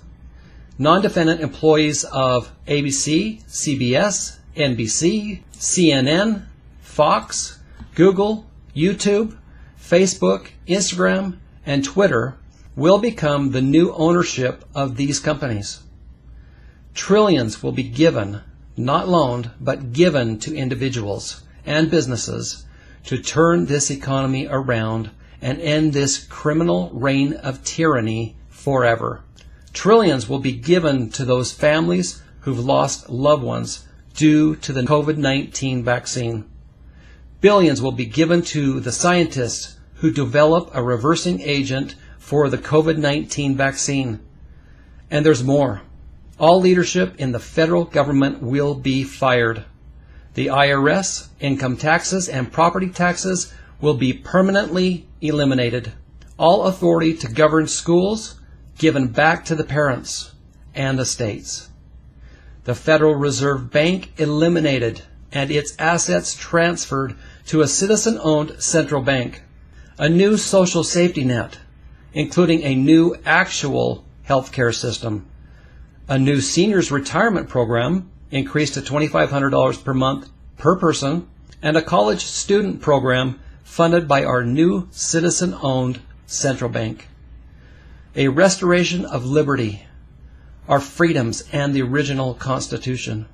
non-defendant employees of ABC, CBS, NBC, CNN, Fox, Google, YouTube, Facebook, Instagram, and Twitter will become the new ownership of these companies. Trillions will be given, not loaned, but given to individuals and businesses to turn this economy around and end this criminal reign of tyranny forever. Trillions will be given to those families who've lost loved ones due to the COVID-19 vaccine. Billions will be given to the scientists who develop a reversing agent for the COVID-19 vaccine. And there's more. All leadership in the federal government will be fired. The IRS, income taxes, and property taxes will be permanently eliminated. All authority to govern schools given back to the parents and the states. The Federal Reserve Bank eliminated and its assets transferred to a citizen-owned central bank. A new social safety net, including a new actual healthcare system. A new seniors retirement program increased to $2,500 per month per person, and a college student program funded by our new citizen-owned central bank. A restoration of liberty, our freedoms, and the original Constitution.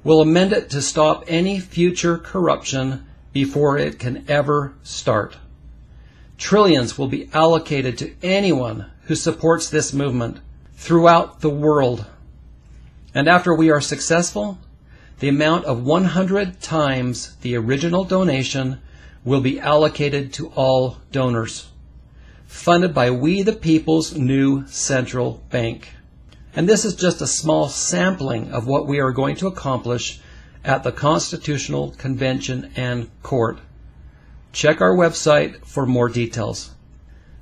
We'll amend it to stop any future corruption before it can ever start. Trillions will be allocated to anyone who supports this movement throughout the world. And after we are successful, the amount of 100 times the original donation will be allocated to all donors, funded by we the people's new central bank. And this is just a small sampling of what we are going to accomplish at the Constitutional Convention and Court. Check our website for more details.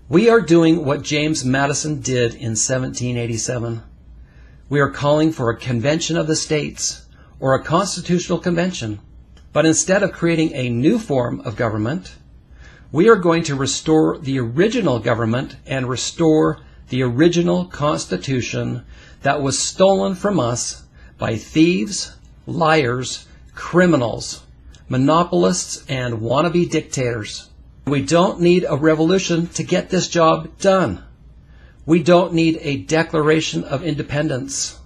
We are doing what James Madison did in 1787. We are calling for a convention of the states, or a constitutional convention. But instead of creating a new form of government, we are going to restore the original government and restore the original Constitution that was stolen from us by thieves, liars, criminals, monopolists, and wannabe dictators. We don't need a revolution to get this job done. We don't need a declaration of independence.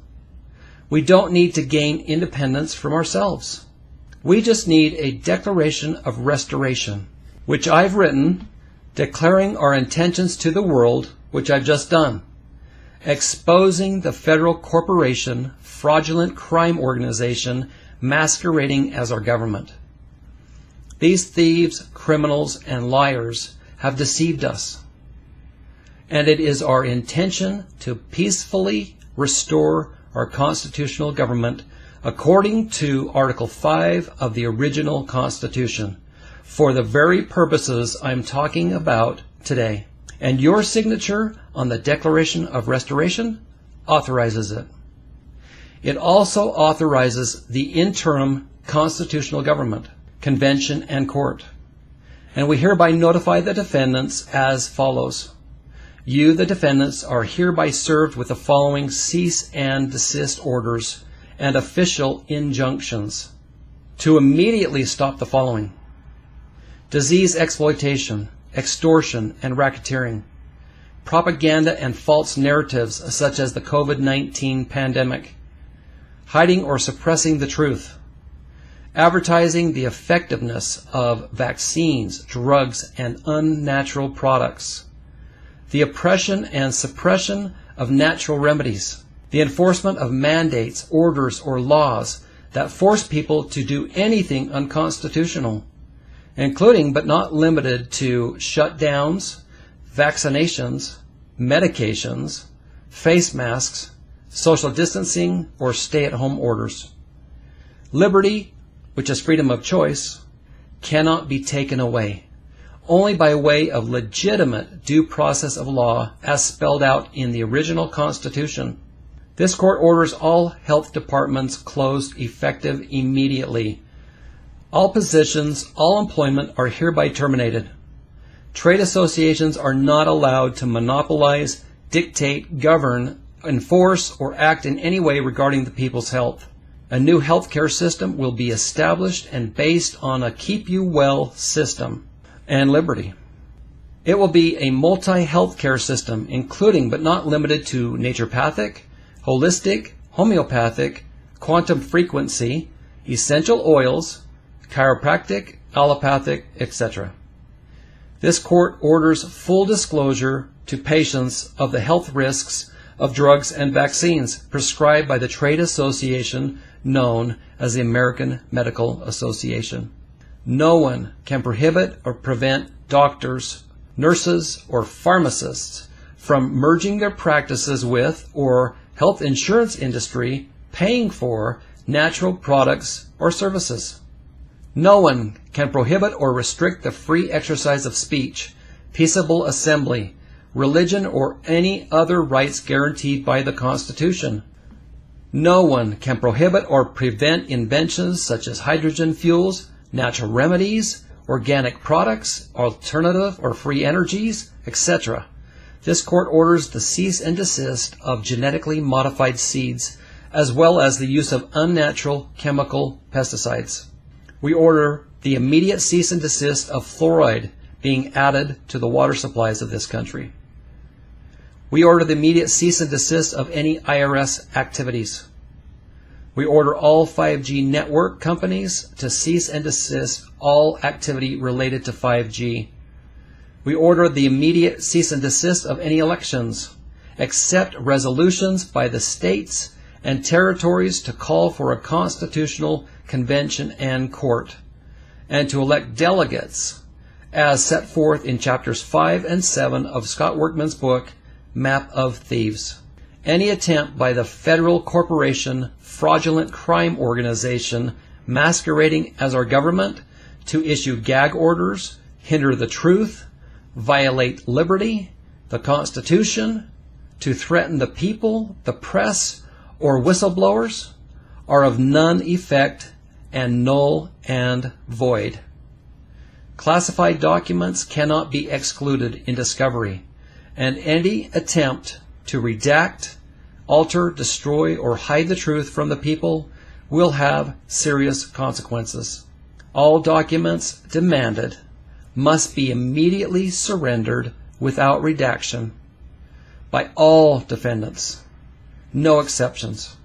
We don't need to gain independence from ourselves. We just need a declaration of restoration, which I've written, declaring our intentions to the world, which I've just done, exposing the federal corporation, fraudulent crime organization masquerading as our government. These thieves, criminals, and liars have deceived us, and it is our intention to peacefully restore our constitutional government according to Article 5 of the original Constitution, for the very purposes I'm talking about today. And your signature on the Declaration of Restoration authorizes it. It also authorizes the interim constitutional government, convention, and court. And we hereby notify the defendants as follows. You, the defendants, are hereby served with the following cease and desist orders and official injunctions to immediately stop the following: disease exploitation, extortion, and racketeering, propaganda and false narratives such as the COVID-19 pandemic, hiding or suppressing the truth, advertising the effectiveness of vaccines, drugs, and unnatural products, the oppression and suppression of natural remedies, the enforcement of mandates, orders, or laws that force people to do anything unconstitutional, including but not limited to shutdowns, vaccinations, medications, face masks, social distancing, or stay-at-home orders. Liberty, which is freedom of choice, cannot be taken away, only by way of legitimate due process of law as spelled out in the original Constitution. This court orders all health departments closed effective immediately. All positions, all employment are hereby terminated. Trade associations are not allowed to monopolize, dictate, govern, enforce, or act in any way regarding the people's health. A new healthcare system will be established and based on a keep you well system and liberty. It will be a multi-healthcare system, including but not limited to naturopathic, holistic, homeopathic, quantum frequency, essential oils, chiropractic, allopathic, etc. This court orders full disclosure to patients of the health risks of drugs and vaccines prescribed by the trade association known as the American Medical Association. No one can prohibit or prevent doctors, nurses, or pharmacists from merging their practices with or health insurance industry paying for natural products or services. No one can prohibit or restrict the free exercise of speech, peaceable assembly, religion, or any other rights guaranteed by the Constitution. No one can prohibit or prevent inventions such as hydrogen fuels, natural remedies, organic products, alternative or free energies, etc. This court orders the cease and desist of genetically modified seeds, as well as the use of unnatural chemical pesticides. We order the immediate cease and desist of fluoride being added to the water supplies of this country. We order the immediate cease and desist of any IRS activities. We order all 5G network companies to cease and desist all activity related to 5G. We order the immediate cease and desist of any elections, except resolutions by the states and territories to call for a constitutional convention and court, and to elect delegates as set forth in chapters 5 and 7 of Scott Workman's book, Map of Thieves. Any attempt by the federal corporation fraudulent crime organization masquerading as our government to issue gag orders, hinder the truth, violate liberty, the Constitution, to threaten the people, the press, or whistleblowers are of none effect and null and void. Classified documents cannot be excluded in discovery, and any attempt to redact, alter, destroy, or hide the truth from the people will have serious consequences. All documents demanded must be immediately surrendered without redaction by all defendants, no exceptions.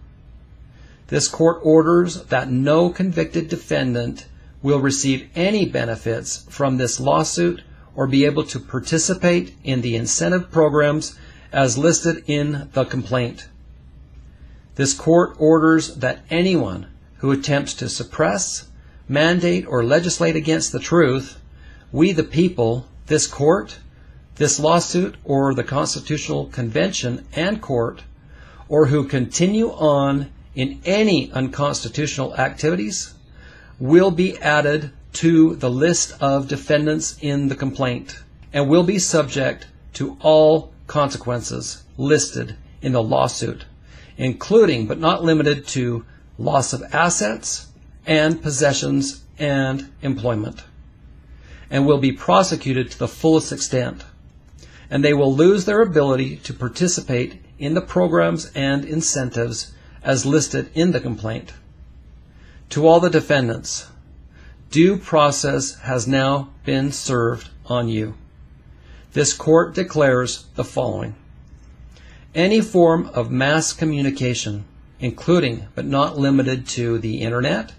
This court orders that no convicted defendant will receive any benefits from this lawsuit or be able to participate in the incentive programs as listed in the complaint. This court orders that anyone who attempts to suppress, mandate, or legislate against the truth, we the people, this court, this lawsuit, or the Constitutional Convention and court, or who continue on in any unconstitutional activities, will be added to the list of defendants in the complaint and will be subject to all consequences listed in the lawsuit, including but not limited to loss of assets and possessions and employment, and will be prosecuted to the fullest extent. And they will lose their ability to participate in the programs and incentives as listed in the complaint. To all the defendants, due process has now been served on you. This court declares the following. Any form of mass communication, including but not limited to the internet,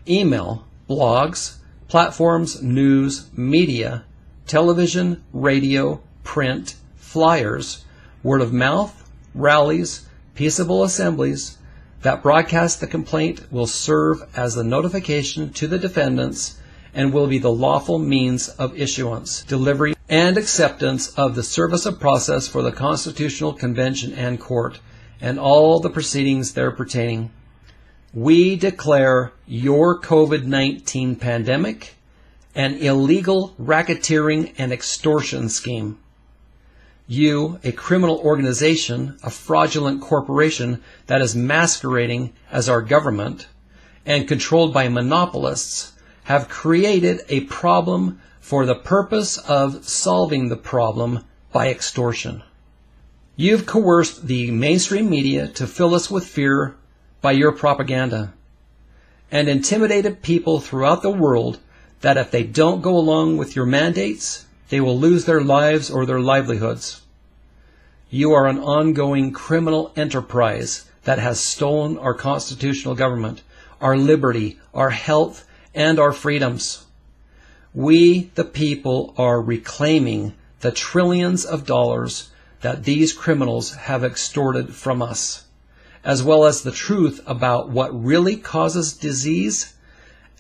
email, blogs, platforms, news, media, television, radio, print, flyers, word of mouth, rallies, peaceable assemblies that broadcast the complaint will serve as the notification to the defendants and will be the lawful means of issuance, delivery, and acceptance of the service of process for the Constitutional Convention and Court, and all the proceedings there pertaining. We declare your COVID-19 pandemic an illegal racketeering and extortion scheme. You, a criminal organization, a fraudulent corporation that is masquerading as our government and controlled by monopolists, have created a problem for the purpose of solving the problem by extortion. You've coerced the mainstream media to fill us with fear by your propaganda and intimidated people throughout the world that if they don't go along with your mandates, they will lose their lives or their livelihoods. You are an ongoing criminal enterprise that has stolen our constitutional government, our liberty, our health, and our freedoms. We, the people, are reclaiming the trillions of dollars that these criminals have extorted from us, as well as the truth about what really causes disease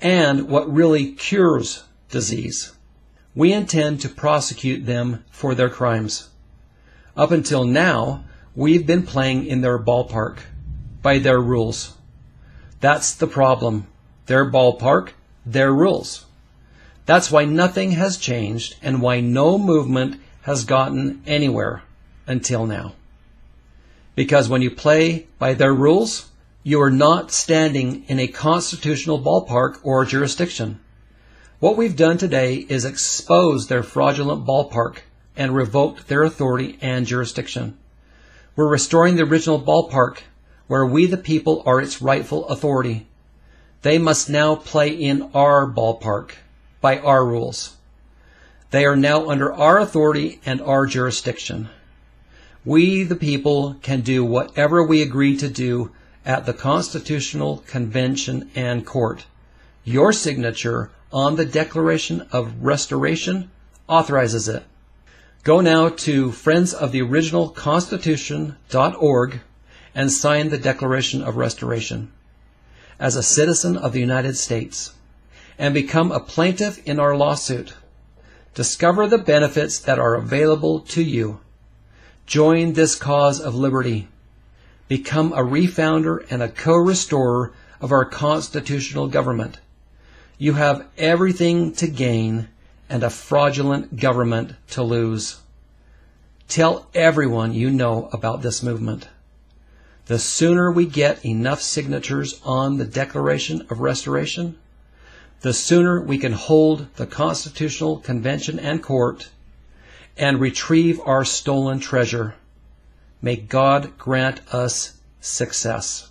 and what really cures disease. We intend to prosecute them for their crimes. Up until now, we've been playing in their ballpark, by their rules. That's the problem. Their ballpark, their rules. That's why nothing has changed and why no movement has gotten anywhere until now. Because when you play by their rules, you are not standing in a constitutional ballpark or jurisdiction. What we've done today is expose their fraudulent ballpark and revoked their authority and jurisdiction. We're restoring the original ballpark where we the people are its rightful authority. They must now play in our ballpark by our rules. They are now under our authority and our jurisdiction. We the people can do whatever we agree to do at the Constitutional Convention and Court. Your signature on the Declaration of Restoration authorizes it. Go now to friendsoftheoriginalconstitution.org and sign the Declaration of Restoration as a citizen of the United States and become a plaintiff in our lawsuit. Discover the benefits that are available to you. Join this cause of liberty. Become a refounder and a co-restorer of our constitutional government. You have everything to gain and a fraudulent government to lose. Tell everyone you know about this movement. The sooner we get enough signatures on the Declaration of Restoration, the sooner we can hold the Constitutional Convention and Court and retrieve our stolen treasure. May God grant us success.